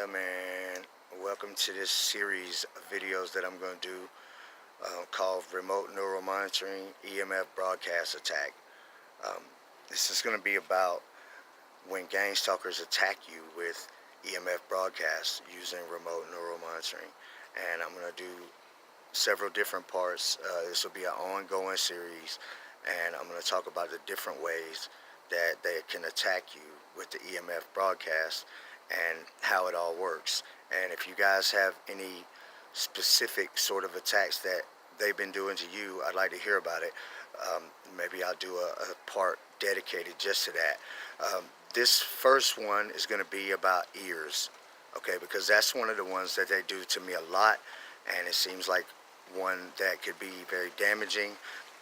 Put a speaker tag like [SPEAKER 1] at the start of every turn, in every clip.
[SPEAKER 1] Yeah, man. Welcome to this series of videos that I'm going to do called Remote Neural Monitoring EMF Broadcast Attack. Um, this is going to be about when gang stalkers attack you with EMF broadcasts using remote neural monitoring. And I'm going to do several different parts. This will be an ongoing series, and I'm going to talk about the different ways that they can attack you with the EMF broadcast and how it all works. And if you guys have any specific sort of attacks that they've been doing to you, I'd like to hear about it. Maybe I'll do a part dedicated just to that. This first one is going to be about ears, okay, because that's one of the ones that they do to me a lot, and it seems like one that could be very damaging,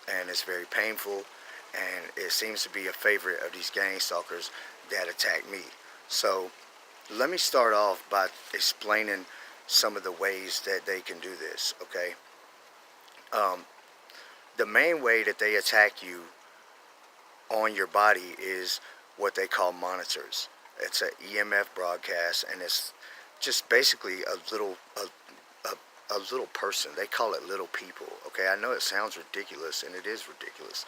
[SPEAKER 1] and it's very painful, and it seems to be a favorite of these gang stalkers that attack me. So let me start off by explaining some of the ways that they can do this, okay? The main way that they attack you on your body is what they call monitors. It's an EMF broadcast, and it's just basically a little person. They call it little people, okay? I know it sounds ridiculous, and it is ridiculous,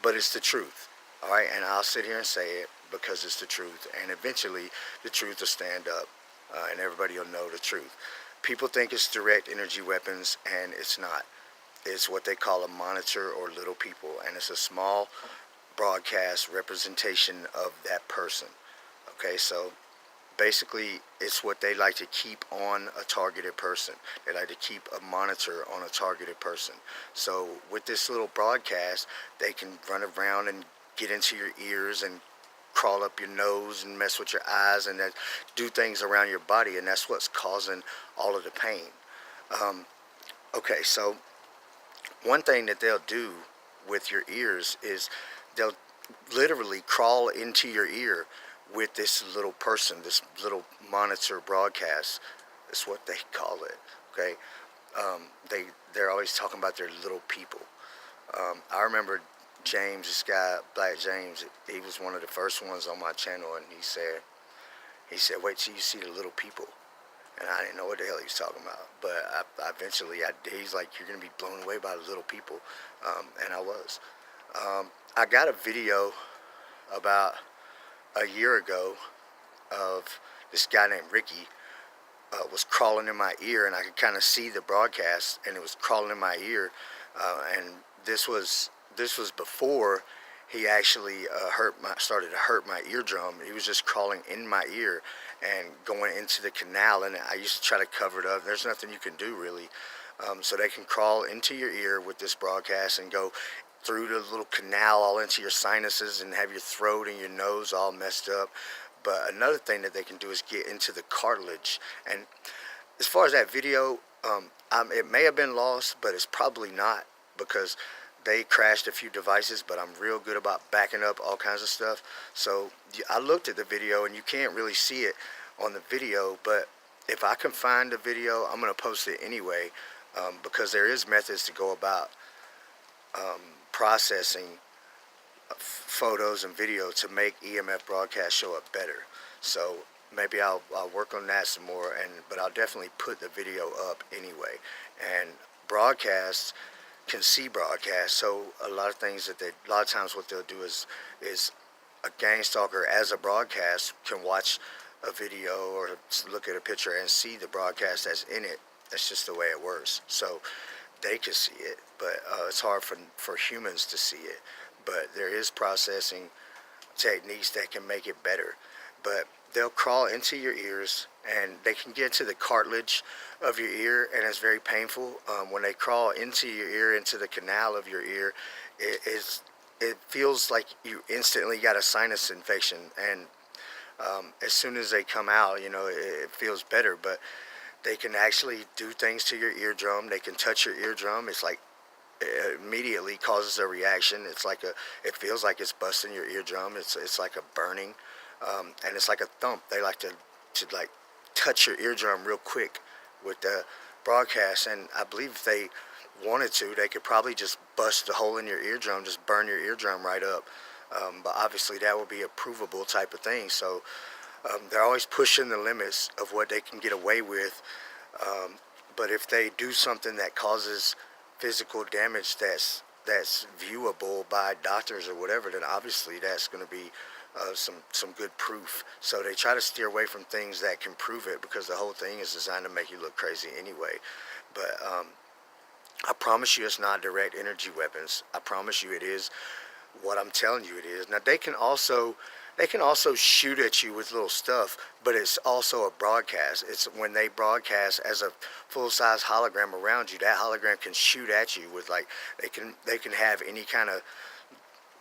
[SPEAKER 1] but it's the truth, all right? And I'll sit here and say it because it's the truth, and eventually the truth will stand up, and everybody will know the truth. People think it's direct energy weapons, and it's not. It's what they call a monitor or little people, and it's a small broadcast representation of that person, okay? So basically, it's what they like to keep on a targeted person. They like to keep a monitor on a targeted person. So with this little broadcast, they can run around and get into your ears and crawl up your nose and mess with your eyes and do things around your body, and that's what's causing all of the pain. Okay, so one thing that they'll do with your ears is they'll literally crawl into your ear with this little person, this little monitor broadcast. That's what they call it, okay? They're always talking about their little people. I remember James, this guy, Black James, he was one of the first ones on my channel, and he said, wait till you see the little people. And I didn't know what the hell he was talking about, but he's like, you're going to be blown away by the little people, and I was. I got a video about a year ago of this guy named Ricky was crawling in my ear, and I could kind of see the broadcast, and it was crawling in my ear, and this was before he actually started to hurt my eardrum. He was just crawling in my ear and going into the canal, and I used to try to cover it up. There's nothing you can do really. So they can crawl into your ear with this broadcast and go through the little canal all into your sinuses and have your throat and your nose all messed up. But another thing that they can do is get into the cartilage. And as far as that video, it may have been lost, but it's probably not, because they crashed a few devices, but I'm real good about backing up all kinds of stuff. So I looked at the video, and you can't really see it on the video, but if I can find the video, I'm going to post it anyway, because there is methods to go about processing photos and video to make EMF broadcasts show up better. So maybe I'll work on that some more, but I'll definitely put the video up anyway. And broadcasts can see broadcasts, so a lot of times what they'll do is a gang stalker as a broadcast can watch a video or look at a picture and see the broadcast that's in it. That's just the way it works. So they can see it, but it's hard for humans to see it. But there is processing techniques that can make it better. But they'll crawl into your ears, and they can get to the cartilage of your ear, and it's very painful. When they crawl into your ear, into the canal of your ear, it feels like you instantly got a sinus infection, and as soon as they come out, it feels better. But they can actually do things to your eardrum. They can touch your eardrum. It's like it immediately causes a reaction. It feels like it's busting your eardrum. It's like a burning, and it's like a thump. They like to like touch your eardrum real quick with the broadcast, and I believe if they wanted to, they could probably just bust a hole in your eardrum, just burn your eardrum right up. But obviously that would be a provable type of thing. So They're always pushing the limits of what they can get away with. But if they do something that causes physical damage that's viewable by doctors or whatever, then obviously that's going to be some good proof. So they try to steer away from things that can prove it, because the whole thing is designed to make you look crazy anyway. But I promise you it's not direct energy weapons. I promise you it is what I'm telling you it is. Now they can also shoot at you with little stuff, but it's also a broadcast. It's when they broadcast as a full-size hologram around you, that hologram can shoot at you with, like, they can have any kind of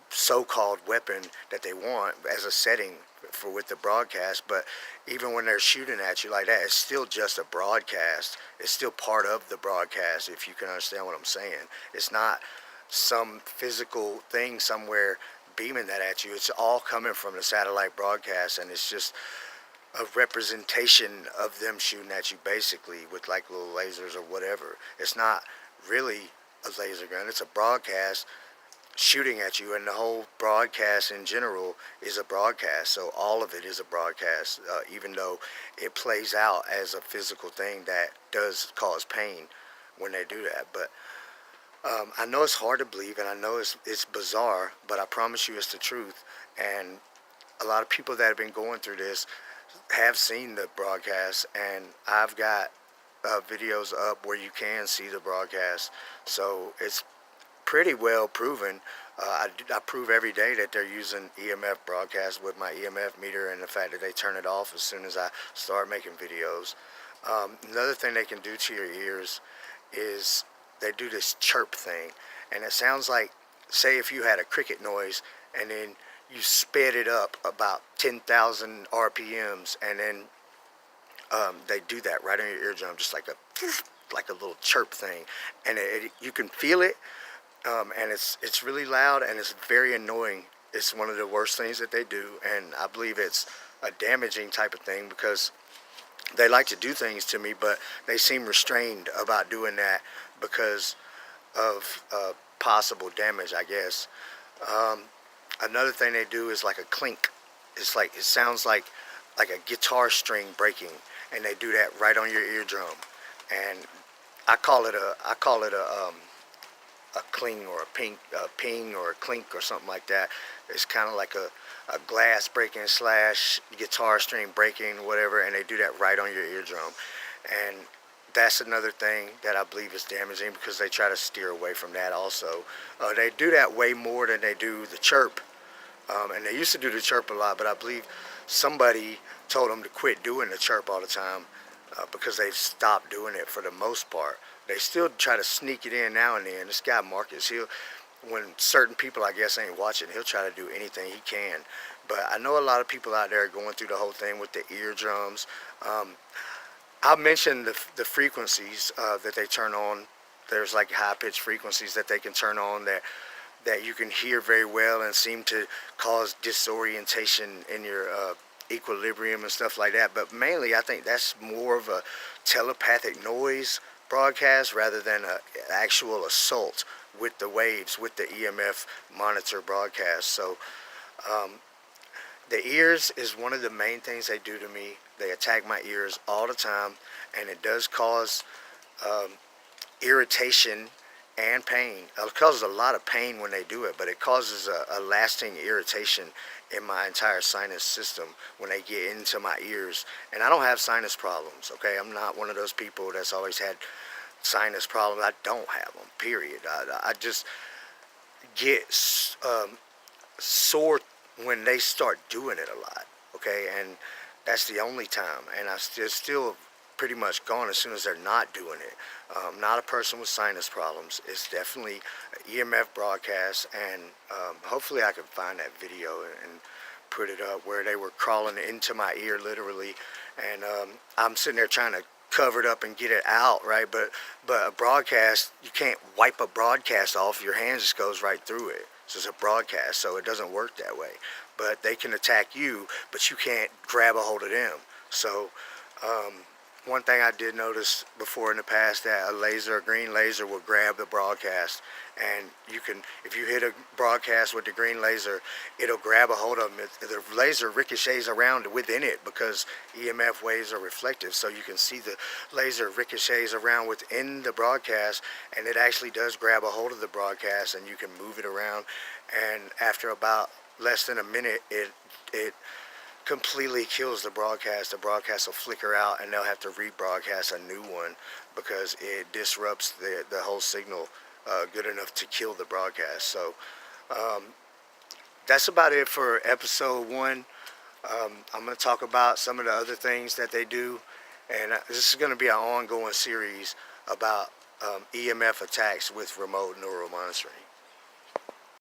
[SPEAKER 1] so-called weapon that they want as a setting for with the broadcast. But even when they're shooting at you like that, it's still just a broadcast. It's still part of the broadcast, if you can understand what I'm saying. It's not some physical thing somewhere beaming that at you. It's all coming from the satellite broadcast, and it's just a representation of them shooting at you, basically, with like little lasers or whatever. It's not really a laser gun. It's a broadcast shooting at you, and the whole broadcast in general is a broadcast. So all of it is a broadcast, even though it plays out as a physical thing that does cause pain when they do that. But I know it's hard to believe, and I know it's bizarre, but I promise you it's the truth. And a lot of people that have been going through this have seen the broadcast, and I've got videos up where you can see the broadcast. So it's pretty well proven. I prove every day that they're using EMF broadcasts with my EMF meter, and the fact that they turn it off as soon as I start making videos. Another thing they can do to your ears is they do this chirp thing, and it sounds like, say if you had a cricket noise and then you sped it up about 10,000 RPMs, and then they do that right on your eardrum, just like a little chirp thing, and you can feel it, and it's really loud, and it's very annoying. It's one of the worst things that they do, and I believe it's a damaging type of thing, because they like to do things to me, but they seem restrained about doing that because of possible damage, I guess. Another thing they do is like a clink. It's like, it sounds like a guitar string breaking, and they do that right on your eardrum. And I call it a cling or a ping or a clink or something like that. It's kind of like a glass breaking slash guitar string breaking, whatever, and they do that right on your eardrum. And that's another thing that I believe is damaging, because they try to steer away from that also. They do that way more than they do the chirp. And they used to do the chirp a lot, but I believe somebody told them to quit doing the chirp all the time, because they've stopped doing it for the most part. They still try to sneak it in now and then. This guy Marcus, when certain people, I guess, ain't watching, he'll try to do anything he can. But I know a lot of people out there are going through the whole thing with the eardrums. I'll mention the frequencies that they turn on. There's like high-pitched frequencies that they can turn on that you can hear very well and seem to cause disorientation in your equilibrium and stuff like that. But mainly, I think that's more of a telepathic noise broadcast rather than an actual assault with the waves, with the EMF monitor broadcast. So the ears is one of the main things they do to me. They attack my ears all the time, and it does cause irritation and pain. It causes a lot of pain when they do it, but it causes a lasting irritation in my entire sinus system when they get into my ears. And I don't have sinus problems, okay? I'm not one of those people that's always had sinus problems. I don't have them, period. I just get sore when they start doing it a lot, okay? And that's the only time. And it's still pretty much gone as soon as they're not doing it. Not a person with sinus problems. It's definitely an EMF broadcast, and hopefully I can find that video and put it up where they were crawling into my ear literally, and I'm sitting there trying to cover it up and get it out, right? But a broadcast, you can't wipe a broadcast off. Your hand just goes right through it. So it's a broadcast, so it doesn't work that way. But they can attack you, but you can't grab a hold of them. So one thing I did notice before in the past, that a green laser will grab the broadcast, and you can, if you hit a broadcast with the green laser, it'll grab a hold of them. The laser ricochets around within it because EMF waves are reflective, so you can see the laser ricochets around within the broadcast, and it actually does grab a hold of the broadcast, and you can move it around, and after about less than a minute, it completely kills the broadcast. The broadcast will flicker out, and they'll have to rebroadcast a new one because it disrupts the whole signal good enough to kill the broadcast. So that's about it for episode 1. I'm going to talk about some of the other things that they do, and this is going to be an ongoing series about EMF attacks with remote neural monitoring.